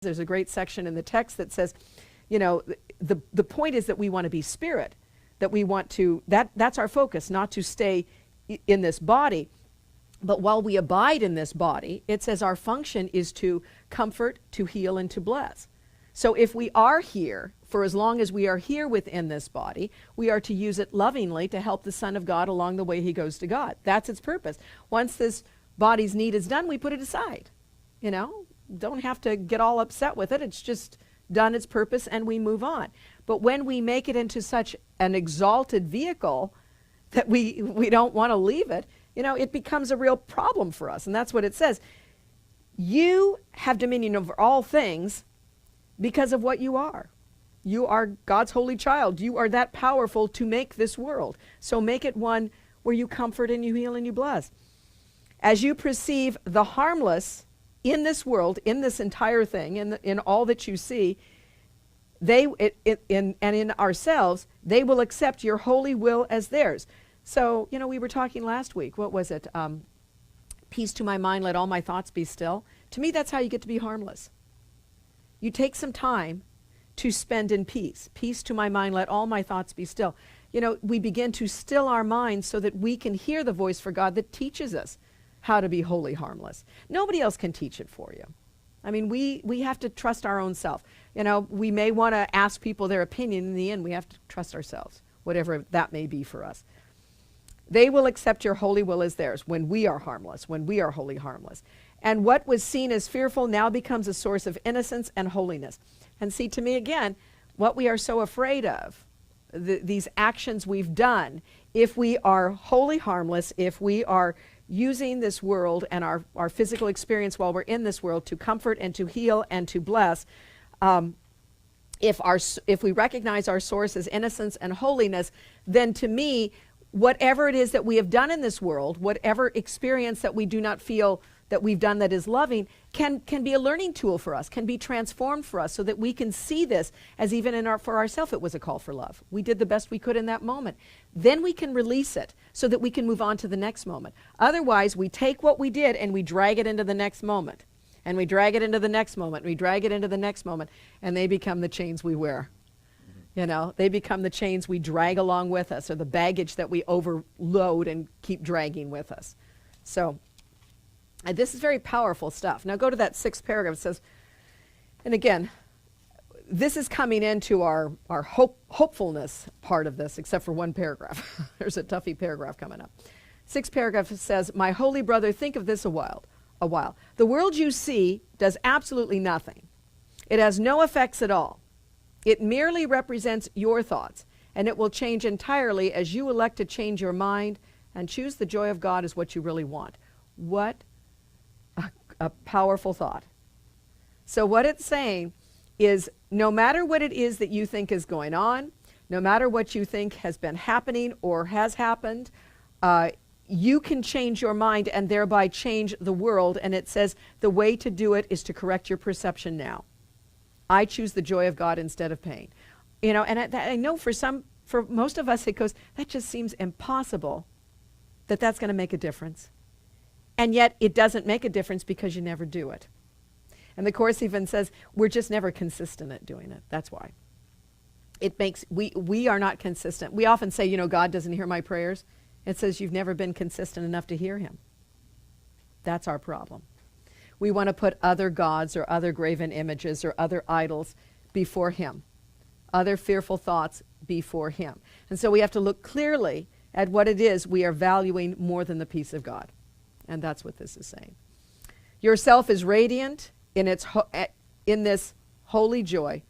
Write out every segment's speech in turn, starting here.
There's a great section in the text that says, you know, the point is that we want to be spirit, that we want to, that's our focus, not to stay in this body. But while we abide in this body, it says our function is to comfort, to heal, and to bless. So if we are here, for as long as we are here within this body, we are to use it lovingly to help the Son of God along the way he goes to God. That's its purpose. Once this body's need is done, we put it aside. You know, don't have to get all upset with it. It's just done its purpose and we move on. But when we make it into such an exalted vehicle that we don't want to leave it, you know, it becomes a real problem for us. And that's what it says. You have dominion over all things because of what you are. You are God's holy child. You are that powerful to make this world. So make it one where you comfort and you heal and you bless. As you perceive the harmless in this world, in this entire thing, in all that you see, and in ourselves, they will accept your holy will as theirs. So, you know, we were talking last week. What was it? Peace to my mind, let all my thoughts be still. To me, that's how you get to be harmless. You take some time to spend in peace. Peace to my mind, let all my thoughts be still. You know, we begin to still our minds so that we can hear the voice for God that teaches us how to be wholly harmless. Nobody else can teach it for you. I mean, we have to trust our own self. You know, we may want to ask people their opinion. In the end, we have to trust ourselves, whatever that may be for us. They will accept your holy will as theirs when we are harmless, when we are wholly harmless. And what was seen as fearful now becomes a source of innocence and holiness. And see, to me again, what we are so afraid of, these actions we've done, if we are wholly harmless, if we are using this world and our physical experience while we're in this world to comfort and to heal and to bless, if we recognize our source as innocence and holiness, then to me, whatever it is that we have done in this world, whatever experience that we do not feel that we've done that is loving, can be a learning tool for us, can be transformed for us so that we can see this as even for ourselves it was a call for love. We did the best we could in that moment. Then we can release it so that we can move on to the next moment. Otherwise, we take what we did and we drag it into the next moment. And we drag it into the next moment. We drag it into the next moment. And they become the chains we wear. You know, they become the chains we drag along with us, or the baggage that we overload and keep dragging with us. So, this is very powerful stuff. Now go to that 6th paragraph. It says, and again, this is coming into our hopefulness part of this, except for one paragraph. There's a toughy paragraph coming up. 6th paragraph says, my holy brother, think of this a while. The world you see does absolutely nothing. It has no effects at all. It merely represents your thoughts, and it will change entirely as you elect to change your mind and choose the joy of God as what you really want. What a powerful thought. So what it's saying is, no matter what it is that you think is going on, no matter what you think has been happening or has happened, you can change your mind and thereby change the world. And it says the way to do it is to correct your perception now. I choose the joy of God instead of pain. You know, and I know for most of us it goes, that just seems impossible that that's going to make a difference. And yet it doesn't make a difference because you never do it. And the Course even says we're just never consistent at doing it. That's why. It makes, we are not consistent. We often say, you know, God doesn't hear my prayers. It says you've never been consistent enough to hear him. That's our problem. We want to put other gods or other graven images or other idols before him, other fearful thoughts before him. And so we have to look clearly at what it is we are valuing more than the peace of God. And that's what this is saying. Yourself is radiant in this holy joy,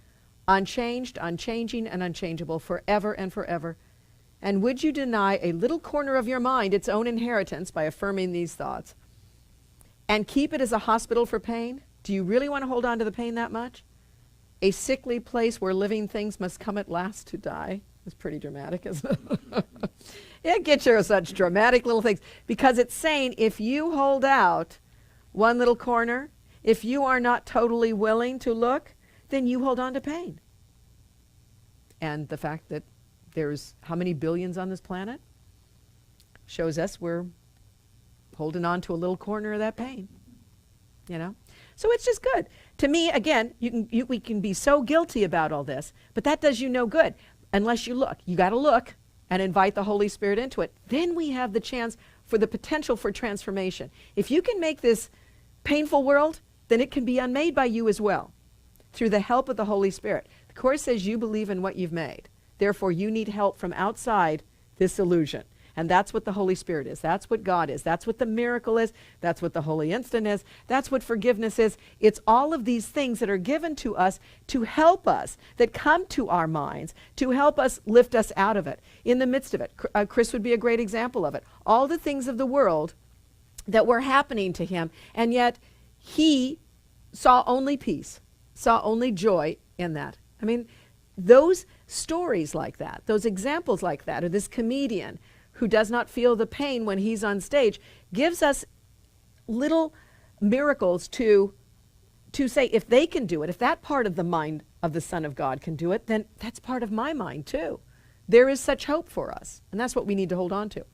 unchanged, unchanging, and unchangeable forever and forever. And would you deny a little corner of your mind its own inheritance by affirming these thoughts? And keep it as a hospital for pain? Do you really want to hold on to the pain that much? A sickly place where living things must come at last to die. It's pretty dramatic, isn't it? It gets you such dramatic little things. Because it's saying if you hold out one little corner, if you are not totally willing to look, then you hold on to pain. And the fact that there's how many billions on this planet shows us we're holding on to a little corner of that pain, you know? So it's just good. to me, again, we can be so guilty about all this, but that does you no good unless you look. You got to look and invite the Holy Spirit into it. Then we have the chance for the potential for transformation. If you can make this painful world, then it can be unmade by you as well through the help of the Holy Spirit. The Course says you believe in what you've made. Therefore, you need help from outside this illusion. And that's what the Holy Spirit is. That's what God is. That's what the miracle is. That's what the Holy Instant is. That's what forgiveness is. It's all of these things that are given to us to help us, that come to our minds, to help us lift us out of it, in the midst of it. Chris would be a great example of it. All the things of the world that were happening to him, and yet he saw only peace, saw only joy in that. I mean, those stories like that, those examples like that, or this comedian who does not feel the pain when he's on stage, gives us little miracles to say, if they can do it, if that part of the mind of the Son of God can do it, then that's part of my mind too. There is such hope for us, and that's what we need to hold on to.